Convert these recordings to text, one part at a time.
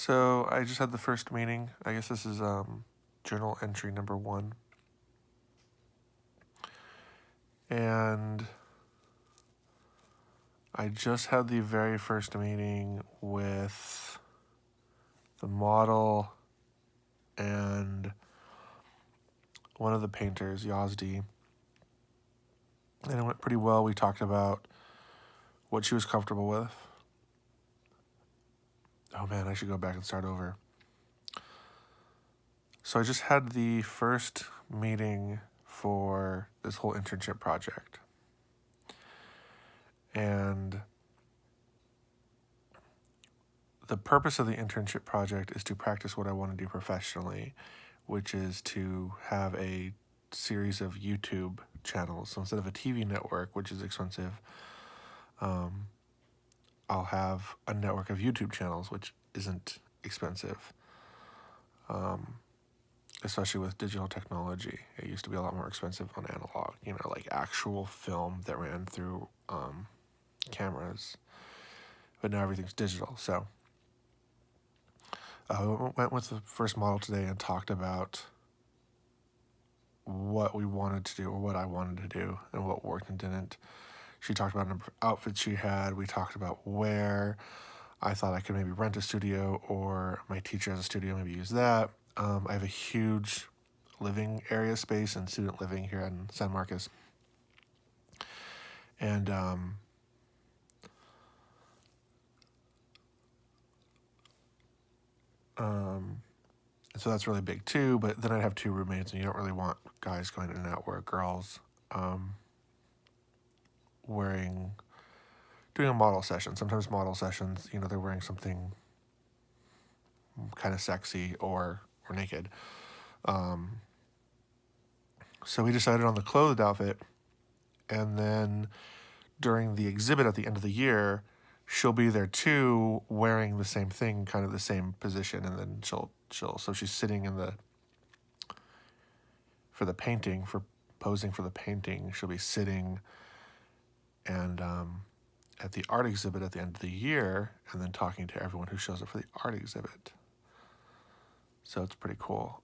So I just had the first meeting. I guess this is journal entry number 1. And I just had the very first meeting with the model and one of the painters, Yazdi. And it went pretty well. We talked about what she was comfortable with. Oh man, I should go back and start over. So I just had the first meeting for this whole internship project. And the purpose of the internship project is to practice what I want to do professionally, which is to have a series of YouTube channels. So instead of a TV network, which is expensive, I'll have a network of YouTube channels, which isn't expensive, especially with digital technology. It used to be a lot more expensive on analog, like actual film that ran through cameras, but now everything's digital. So I went with the first model today and talked about what we wanted to do or what I wanted to do and what worked and didn't. She talked about a number of outfits she had. We talked about where I thought I could maybe rent a studio or my teacher has a studio, maybe use that. I have a huge living area space and student living here in San Marcos. And so that's really big too, but then I'd have 2 roommates and you don't really want guys going in and out where girls doing a model session. Sometimes model sessions, they're wearing something kind of sexy or naked. So we decided on the clothed outfit, and then during the exhibit at the end of the year, she'll be there too, wearing the same thing, kind of the same position, and then she'll so she's sitting for the painting, for posing for the painting, she'll be sitting and at the art exhibit at the end of the year, and then talking to everyone who shows up for the art exhibit. So it's pretty cool.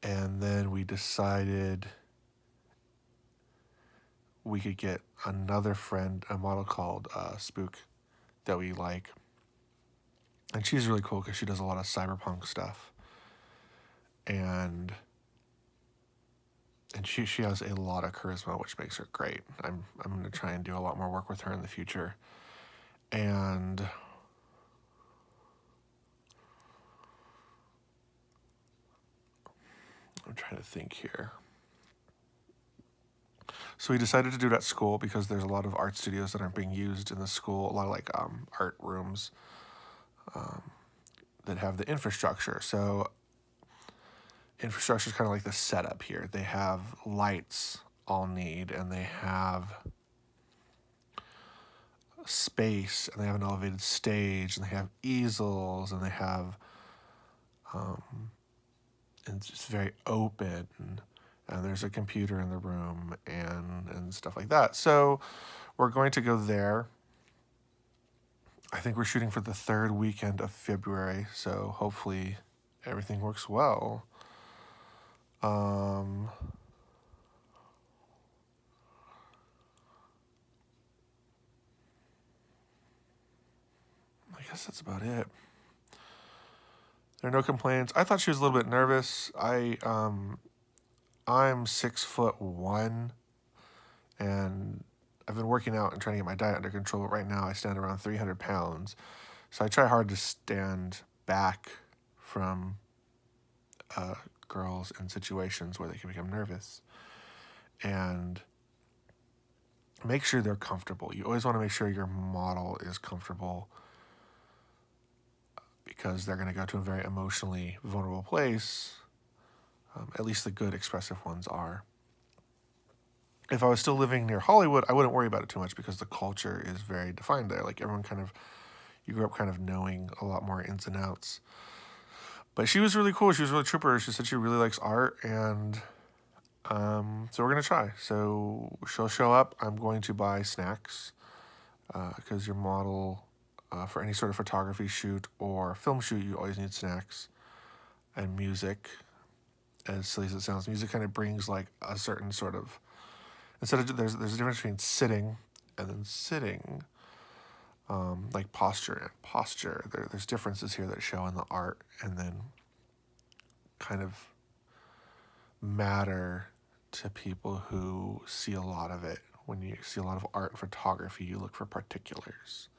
And then we decided we could get another friend, a model called Spook, that we like. And she's really cool because she does a lot of cyberpunk stuff. And she has a lot of charisma, which makes her great. I'm going to try and do a lot more work with her in the future. And I'm trying to think here. So we decided to do it at school because there's a lot of art studios that aren't being used in the school. A lot of art rooms that have the infrastructure. So infrastructure is kind of like the setup here. They have lights all need, and they have space, and they have an elevated stage, and they have easels, and they have and it's just very open, and there's a computer in the room and stuff like that. So we're going to go there. I think we're shooting for the 3rd weekend of February, so hopefully everything works well. I guess that's about it. There are no complaints. I thought she was a little bit nervous. I'm 6'1", and I've been working out and trying to get my diet under control. But right now I stand around 300 pounds. So I try hard to stand back from girls in situations where they can become nervous. And make sure they're comfortable. You always want to make sure your model is comfortable because they're going to go to a very emotionally vulnerable place. At least the good, expressive ones are. If I was still living near Hollywood, I wouldn't worry about it too much because the culture is very defined there. Like everyone you grew up kind of knowing a lot more ins and outs. But she was really cool. She was really trooper. She said she really likes art, and so we're going to try. So she'll show up. I'm going to buy snacks because your model For any sort of photography shoot or film shoot, you always need snacks and music. As silly as it sounds, music kind of brings like a certain sort of, instead of, there's a difference between sitting and then sitting, like posture and posture. There's differences here that show in the art and then kind of matter to people who see a lot of it. When you see a lot of art and photography, you look for particulars.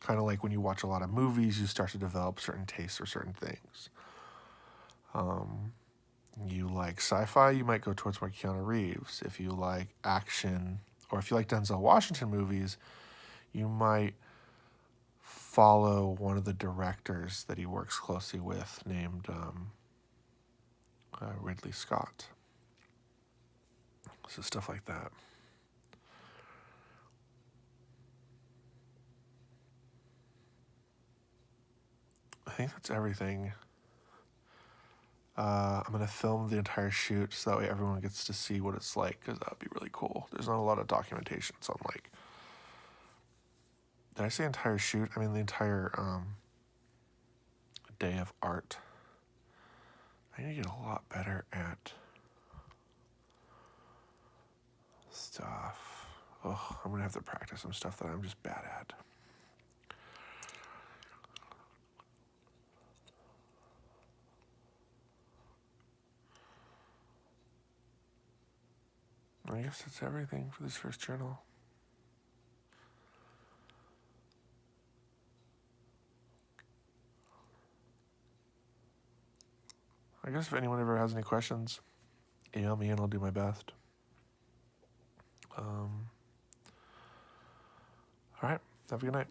Kind of like when you watch a lot of movies, you start to develop certain tastes for certain things. You like sci-fi, you might go towards more Keanu Reeves. If you like action, or if you like Denzel Washington movies, you might follow one of the directors that he works closely with named Ridley Scott. So stuff like that. I think that's everything. I'm going to film the entire shoot so that way everyone gets to see what it's like, because that would be really cool. There's not a lot of documentation, so I'm like... Did I say entire shoot? I mean the entire day of art. I need to get a lot better at stuff. Oh, I'm going to have to practice some stuff that I'm just bad at. I guess that's everything for this first journal. I guess if anyone ever has any questions, email me and I'll do my best. All right. Have a good night.